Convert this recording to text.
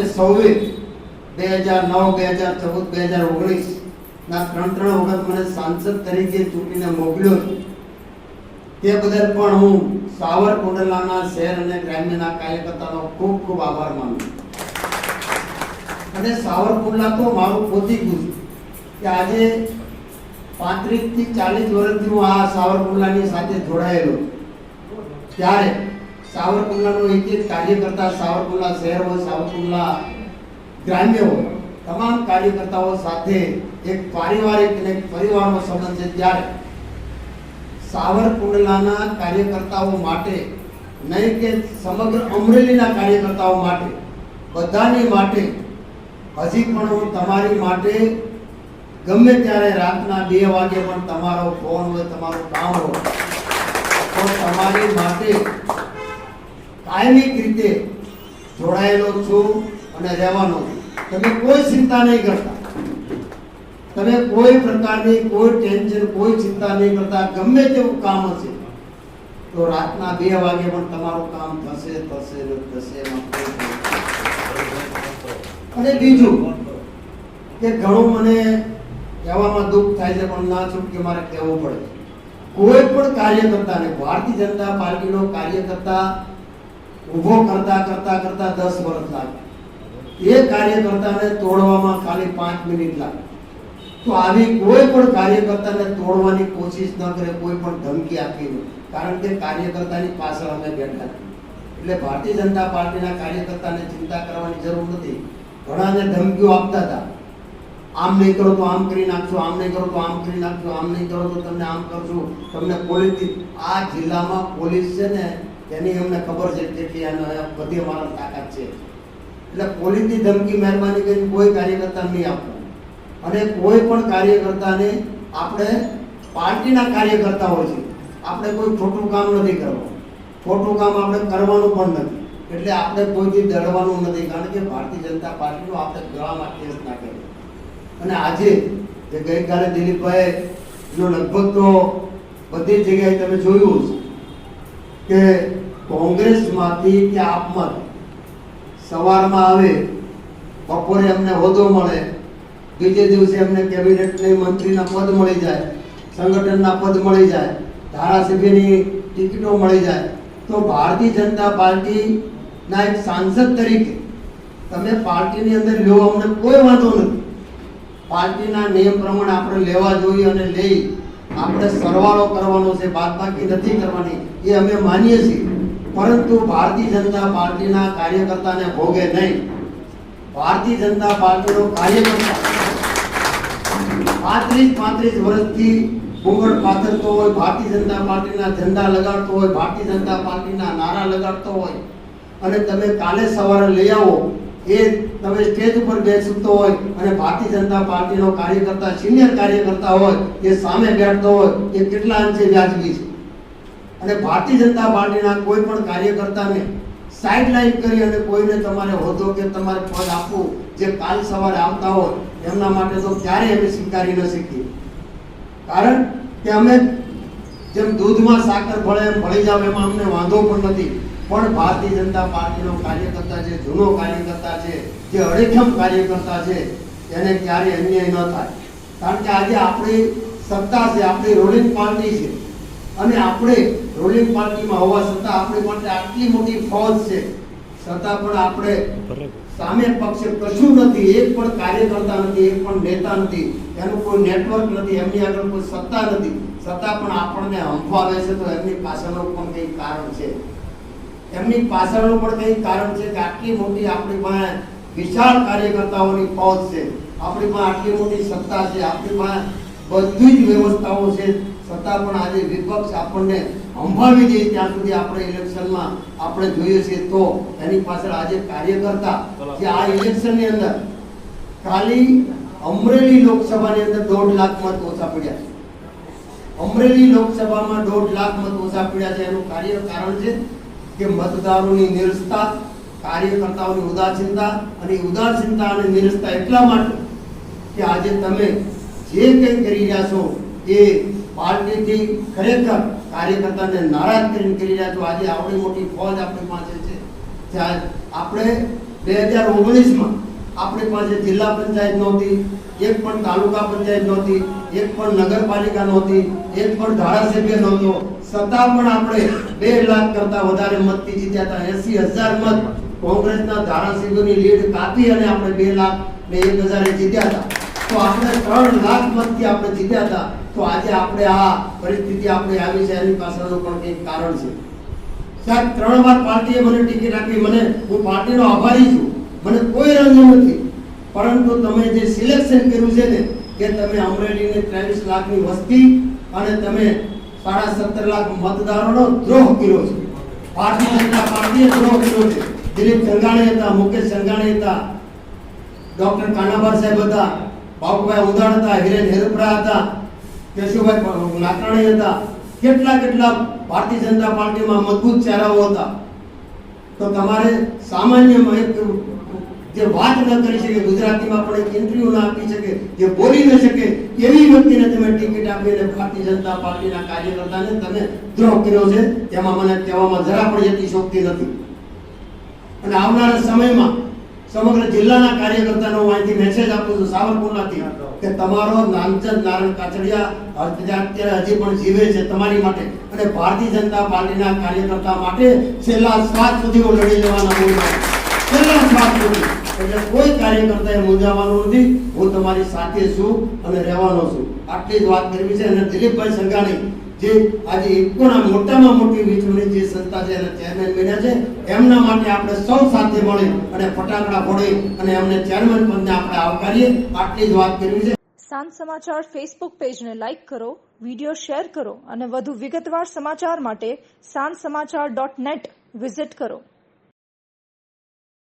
સૌએ 2009, 2014, 2019 ના ત્રણ વખત મને સાંસદ તરીકે ચૂંટીને મોકલ્યો છે. તે બદલ પણ હું સાવરકુંડલાના શહેર અને ગ્રામ્યના કાર્યકર્તાનો ખૂબ ખૂબ આભાર માનું છું. અને સાવરકુંડલા તો મારું પોતીકું છે કે આજે 35 થી 40 વર્ષથી હું આ સાવરકુંડલાની સાથે જોડાયેલો. ત્યારે સાવરકુંડલાનો એક કાર્યકર્તા, સાવરકુંડલા શહેર હોય, સાવરકુંડલા ગ્રામ્ય હોય, તમામ કાર્યકર્તાઓ સાથે એક પારિવારિક અને પરિવારનો સંબંધ છે. ત્યારે સાવરકુંડલાના કાર્યકર્તાઓ માટે નહીં કે સમગ્ર અમરેલીના કાર્યકર્તાઓ માટે, બધાની માટે હજી પણ હું તમારી માટે ગમે ત્યારે રાતના 2 વાગે પણ તમારો ફોન હોય, તમારું કામ હોય તો તમારી માટે કાયમિક રીતે જોડાયેલો છું અને રહેવાનો છું. તમે કોઈ ચિંતા નહીં કરતા, તમે કોઈ પ્રકારની કોઈ ટેન્શન, કોઈ ચિંતા નહીં કરતા. ગમે તેવું કામ હશે તો રાતના 2 વાગે પણ તમારું કામ થશે. અને બીજું કે ઘણું મને કહેવામાં દુઃખ થાય છે, પણ ના છૂટકે મારે કહેવું પડે. કોઈ પણ કાર્યકર્તાને, ભારતીય જનતા પાર્ટીનો કાર્યકર્તા ઊભો કરતા 10 વર્ષ લાગે. એ કાર્યકર્તાને તોડવામાં ખાલી 5 મિનિટ લાગે. તો આવી કોઈ પણ કાર્યકર્તાને તોડવાની કોશિશ ન કરે, કોઈ પણ ધમકી આપી નહીં. કારણ કે કાર્યકર્તાની પાછળ અમે બેઠા છીએ. એટલે ભારતીય જનતા પાર્ટીના કાર્યકર્તાને ચિંતા કરવાની જરૂર નથી. ઘણાને ધમકીઓ આપતા હતા, આમ નહીં કરો તો આમ કરી નાખશું, આમ નહીં કરો તો આમ કરી નાખશું, આમ નહીં કરો તો તમને આમ કરશું, તમને પોલીસ. આ જિલ્લામાં પોલીસ છે ને, એની અમને ખબર છે કેટલી બધી અમારા તાકાત છે. એટલે પોલીસની ધમકી મહેરબાની કરીને કોઈ કાર્યકર્તા નહીં આપવું. અને કોઈ પણ કાર્યકર્તાને આપણે પાર્ટીના કાર્યકર્તાઓ છે, આપણે કોઈ ખોટું કામ નથી કરવાનું, ખોટું કામ આપણે કરવાનું પણ નથી. એટલે આપણે કોઈથી ડરવાનું નથી, કારણ કે ભારતીય જનતા પાર્ટીનો આપણે ગળામાં કેસ નાખેલો. અને આજે જે ગઈકાલે દિલીપભાઈ નો લગભગ તો બધી જગ્યાએ તમે જોયું કે કોંગ્રેસમાંથી કે આપમાંથી સવારમાં આવે, બપોરે એમને હોદ્દો મળે, બીજે દિવસે એમને કેબિનેટની મંત્રીના પદ મળી જાય, સંગઠનના પદ મળી જાય, ધારાસભ્યની ટિકિટો મળી જાય. તો ભારતીય જનતા પાર્ટીના એક સાંસદ તરીકે તમે પાર્ટીની અંદર લો, અમને કોઈ વાંધો નથી. પાર્ટીના નિયમ પ્રમાણે આપણે લેવા જોઈએ અને લઈ આપણે સરવાળો કરવાનો છે, બાદબાકી નથી કરવાની, એ અમે માનીએ છીએ. પરંતુ ભારતીય જનતા પાર્ટીના કાર્યકર્તાને ભોગે નહીં. ભારતીય જનતા પાર્ટીનો કાર્યકર્તા 35 વર્ષથી ઘૂંઘટ પાથરતો હોય, ભારતીય જનતા પાર્ટીના ઝંડા લગાડતો હોય, ભારતીય જનતા પાર્ટીના નારા લગાડતો હોય, અને તમે કાલે સવારે લઈ આવો, એ તમે સ્ટેજ ઉપર બેસતો હોય અને ભારતીય જનતા પાર્ટીનો કાર્યકર્તા, સિનિયર કાર્યકર્તા હોય, એ સામે બેઠતો હોય, એ કેટલા અંશે વ્યાજબી છે. અને ભારતીય જનતા પાર્ટીના કોઈ પણ કાર્યકર્તાને સાઇડલાઇન કરી અને કોઈને તમારે હોદ્દો કે તમારે પદ આપવું, જે કાલ સવારે આવતા હોય, એમના માટે તો ક્યારેય અમે સ્વીકારી ન શકીએ. કારણ કે અમે જેમ દૂધમાં સાકર ભળે એમ ભળી જાવ, એમાં અમને વાંધો પણ નથી. પણ ભારતીય જનતા પાર્ટીનો કાર્યકર્તા છે, જૂનો કાર્યકર્તા છે, જે અડેખમ કાર્યકર્તા છે, એને ક્યારેય અન્યાય ન થાય. કારણ કે આજે આપણી સત્તા છે, આપણી રૂલિંગ પાર્ટી છે, અને આપણે રૂલિંગ પાર્ટીમાં હોવા છતાં આપણી માટે આટલી મોટી ફોજ છે, છતાં પણ આપણે સામે પક્ષે કશું નથી, એક પણ કાર્યકર્તા નથી, એક પણ નેતા નથી, એનું કોઈ નેટવર્ક નથી, એમની આગળ કોઈ સત્તા નથી, છતાં પણ આપણને હંફાવે છે. તો એમની પાછળનું પણ કંઈક કારણ છે. એમની પાછળનું પણ કંઈક કારણ છે કે આટલી મોટી આપણી પાસે વિશાળ કાર્યકર્તાઓની ફોજ છે, આપણી પાસે આટલી મોટી સત્તા છે, આપણી પાસે બધી જ વ્યવસ્થાઓ છે, છતાં પણ આજે વિપક્ષ આપણને સંભાળી દે ત્યાં સુધી આપણે ઇલેક્શનમાં આપણે જોઈએ છીએ. તો એની પાછળ આજે કાર્યકર્તા જે આ ઇલેક્શનની અંદર ખાલી અમરેલી લોકસભાની અંદર 1.5 લાખ મત ઓછા પડ્યા છે. અમરેલી લોકસભામાં 1.5 લાખ મત ઓછા પડ્યા છે. એનું કારણ છે કે મતદારોની નિરસતા, કાર્યકર્તાઓની ઉદાસીનતા, અને ઉદાસીનતા અને નિરસતા એટલા માટે કે આજે તમે જે કંઈ કરી રહ્યા છો એ પાર્ટીથી ખરેખર કાર્યકર્તાને નારાજ કરીને કરી રહ્યા છો. આજે આવડી મોટી ફોજ આપણી પાસે છે, ત્યાં આપણે 2019માં આપણી પાસે જિલ્લા પંચાયત નહોતી, એક પણ તાલુકા પંચાયત નહોતી, એક પણ નગરપાલિકા નહોતી, એક પણ ધારાસભ્ય નહોતો, છતાં પણ આપણે 2 લાખ કરતા વધારે મતથી જીત્યા હતા. 80,000 મત કોંગ્રેસના ધારાસભ્યોની લીડ કાપી અને આપણે 2 લાખ ને 1,000 જીત્યા હતા. તો આપણે 3 લાખ મતથી આપણે જીત્યા હતા. તો આજે આપણે આ પરિસ્થિતિ આપણે આવી છે, એની પાછળનું પણ કંઈક કારણ છે. સાહેબ, 3 વાર પાર્ટીએ મને ટિકિટ આપી, હું પાર્ટીનો આભારી છું, મને કોઈ રંજ નથી. પરંતુ તમે જે સિલેક્શન કર્યું છે ને કે તમે અમરેલીને 23 લાખની વસ્તી અને તમે 17.5 લાખ મતદારોનો દ્રોહ કર્યો છે. ભારતીય જનતા પાર્ટીએ દ્રોહ કર્યો છે. દિલીપ સંઘાણી હતા, મુકેશ સંઘાણી હતા, ડોક્ટર કાનાભાઈ સાહેબ હતા, બાબુભાઈ ઉદાણ હતા, હિરેન હેરપરા હતા, કેશુભાઈ નાકરાણી હતા, કેટલા ભારતીય જનતા પાર્ટીમાં મજબૂત ચહેરાઓ હતા. તો તમારે સામાન્ય જે વાત ન કરી શકે, ગુજરાતીમાં પણ એક ઇન્ટરવ્યુ ના આપી શકે, જે બોલી ન શકે એવી વ્યક્તિને તમે ટિકિટ આપીને ભારતીય જનતા પાર્ટીના કાર્યકર્તાને તમે દ્રોહ કર્યો છે, તેમાં મને કહેવામાં જરા પણ યતિશોક્તિ નથી. અને આવનારા સમયમાં સમગ્ર જિલ્લાના કાર્યકર્તાનો હું અહીંથી મેસેજ આપું છું સાવરકુંડલાથી કે તમારો નામચંદ નારાયણ કાછડિયા અત્યારે હજી પણ જીવે છે તમારી માટે, અને ભારતીય જનતા પાર્ટીના કાર્યકર્તા માટે છેલ્લા શ્વાસ સુધી હું લડી લેવાના છું, છેલ્લા શ્વાસ સુધી. એટલે કોઈ કાર્યકર્તાએ મૂંઝાવાનું નથી, હું તમારી સાથે છું અને રહેવાનો છું. આટલી જ વાત કરવી છે. અને દિલીપભાઈ સંઘાણી જે આજે ઇફકોના મોટામાં મોટી વિશ્વની જે સંસ્થા છે એના ચેરમેન બન્યા છે, એમના માટે આપણે સૌ સાથે મળી અને ફટાકડા ફોડી અને એમને ચેરમેન પદને આપણે આવકારીએ. આટલી જ વાત કરવી છે. સાંજ સમાચાર ફેસબુક પેજને લાઇક કરો, વિડીયો શેર કરો અને વધુ વિગતવાર સમાચાર માટે sanssamachar.net વિઝિટ કરો.